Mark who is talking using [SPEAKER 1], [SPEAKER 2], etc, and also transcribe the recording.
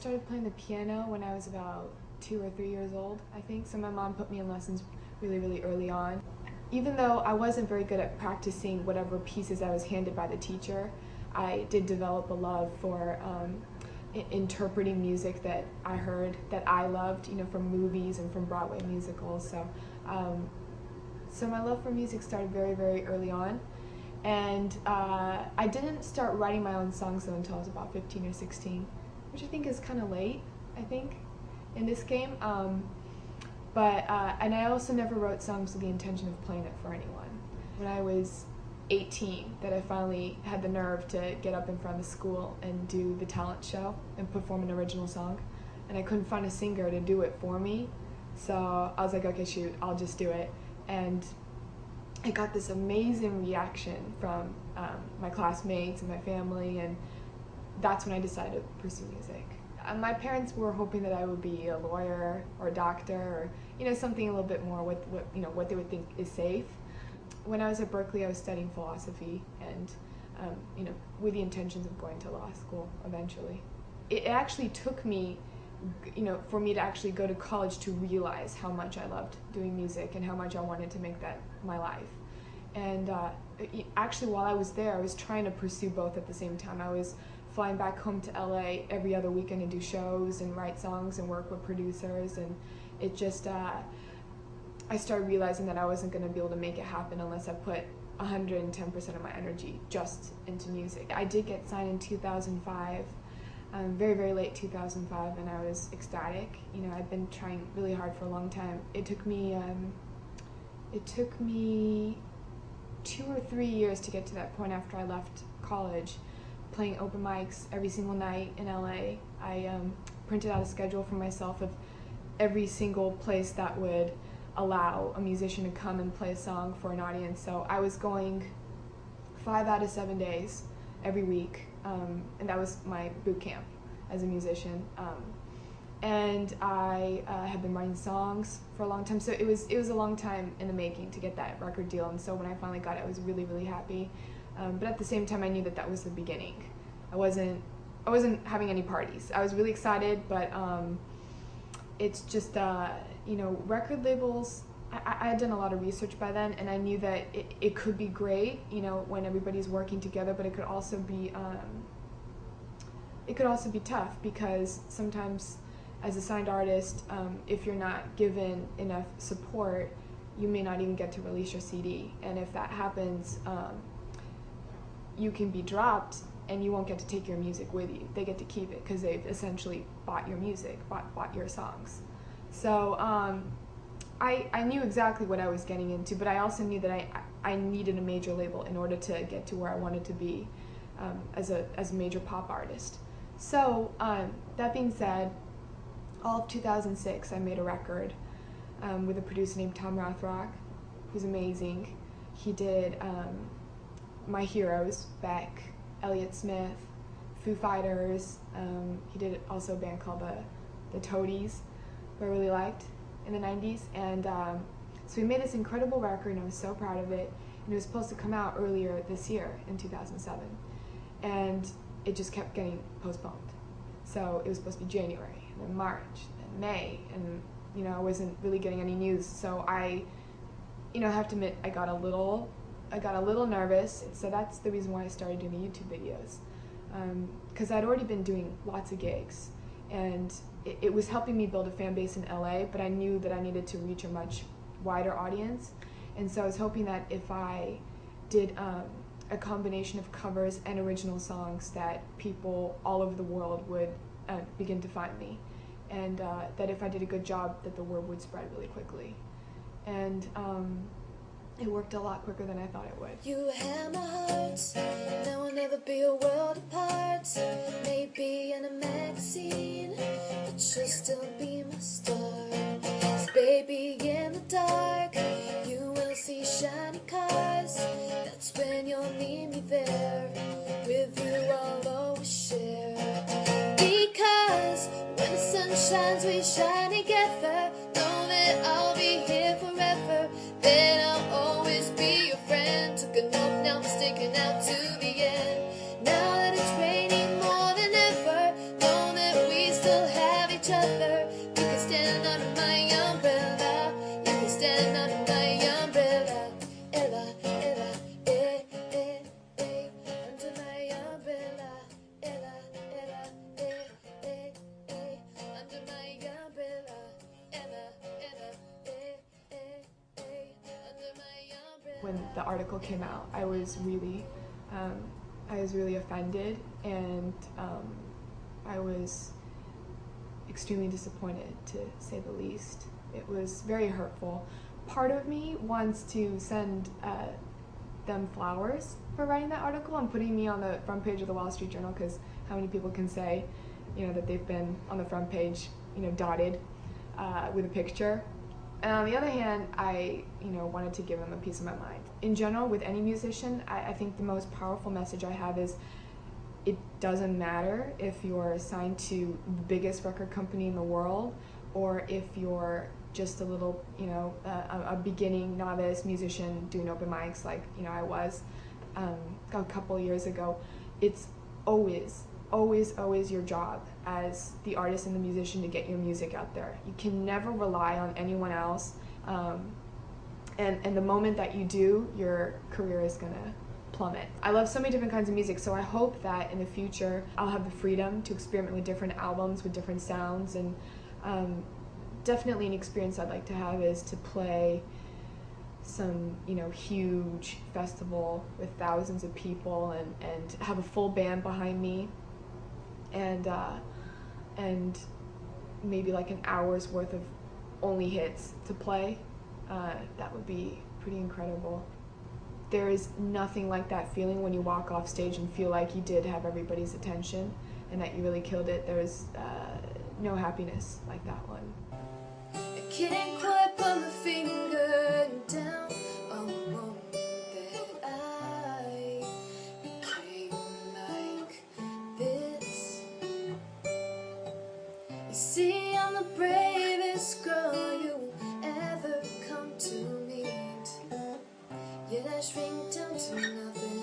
[SPEAKER 1] started playing the piano when I was about 2 or 3 years old, I think. So my mom put me in lessons really early on. Even though I wasn't very good at practicing whatever pieces I was handed by the teacher, I did develop a love for interpreting music that I heard, that I loved, you know, from movies and from Broadway musicals. So my love for music started very early on. And I didn't start writing my own songs though until I was about 15 or 16, which I think is kind of late, I think, in this game. And I also never wrote songs with the intention of playing it for anyone. When I was 18, that I finally had the nerve to get up in front of the school and do the talent show and perform an original song. And I couldn't find a singer to do it for me, so I was like, okay, shoot, I'll just do it. And I got this amazing reaction from my classmates and my family, and that's when I decided to pursue music. My parents were hoping that I would be a lawyer or a doctor, or something a little bit more what they would think is safe. When I was at Berkeley, I was studying philosophy, and with the intentions of going to law school eventually. It actually took me, for me to actually go to college to realize how much I loved doing music and how much I wanted to make that my life. And actually, while I was there, I was trying to pursue both at the same time. I was flying back home to LA every other weekend and do shows and write songs and work with producers, and it just, I started realizing that I wasn't going to be able to make it happen unless I put 110% of my energy just into music. I did get signed in 2005, very late 2005, and I was ecstatic. I'd been trying really hard for a long time. It took me 2 or 3 years to get to that point after I left college, playing open mics every single night in LA. I printed out a schedule for myself of every single place that would allow a musician to come and play a song for an audience. So I was going 5 out of 7 days every week, and that was my boot camp as a musician. And I had been writing songs for a long time, so it was a long time in the making to get that record deal. And so when I finally got it, I was really happy. But at the same time, I knew that that was the beginning. I wasn't having any parties. I was really excited, but it's just record labels. I had done a lot of research by then, and I knew that it could be great, when everybody's working together, but it could also be tough, because sometimes as a signed artist, if you're not given enough support, you may not even get to release your CD. And if that happens, you can be dropped and you won't get to take your music with you. They get to keep it because they've essentially bought your music, bought your songs. So I knew exactly what I was getting into, but I also knew that I needed a major label in order to get to where I wanted to be as a major pop artist. So that being said, all of 2006 I made a record with a producer named Tom Rothrock, who's amazing. He did my heroes, Beck, Elliott Smith, Foo Fighters. He did also a band called the Toadies, who I really liked in the 90s. And so we made this incredible record, and I was so proud of it. And it was supposed to come out earlier this year in 2007. And it just kept getting postponed. So it was supposed to be January, and then March, and May, and I wasn't really getting any news. So I have to admit, I got a little nervous. So that's the reason why I started doing the YouTube videos, because I'd already been doing lots of gigs, and it was helping me build a fan base in LA, but I knew that I needed to reach a much wider audience. And so I was hoping that if I did a combination of covers and original songs, that people all over the world would begin to find me, and that if I did a good job, that the word would spread really quickly. And it worked a lot quicker than I thought it would.
[SPEAKER 2] You had my heart, now we'll never be a world apart. Maybe in a magazine, but you'll still be my star. 'Cause baby, in the dark, you will see shiny cars. That's when you'll need me there. With you I'll always share. Because when the sun shines, we shine together. Know that I'll be here forever. Then I'll always be your friend. Took a note, now I'm sticking out to the end. Now that it's raining more than ever, know that we still
[SPEAKER 1] when the article came out. I was really offended, and I was extremely disappointed, to say the least. It was very hurtful. Part of me wants to send them flowers for writing that article and putting me on the front page of the Wall Street Journal, because how many people can say, that they've been on the front page, dotted with a picture. And on the other hand, I, wanted to give them a piece of my mind. In general, with any musician, I think the most powerful message I have is it doesn't matter if you're signed to the biggest record company in the world, or if you're just a little, a beginning novice musician doing open mics like, I was a couple years ago. It's always your job as the artist and the musician to get your music out there. You can never rely on anyone else. And the moment that you do, your career is gonna plummet. I love so many different kinds of music, so I hope that in the future I'll have the freedom to experiment with different albums, with different sounds, and definitely an experience I'd like to have is to play some, huge festival with thousands of people and have a full band behind me, and maybe like an hour's worth of only hits to play. That would be pretty incredible. There is nothing like that feeling when you walk off stage and feel like you did have everybody's attention and that you really killed it. There's no happiness like that one.
[SPEAKER 2] I can't quite put my finger down on the moment that I became like this. You see, I'm the bravest girl you ever come to meet, yet I shrink down to nothing.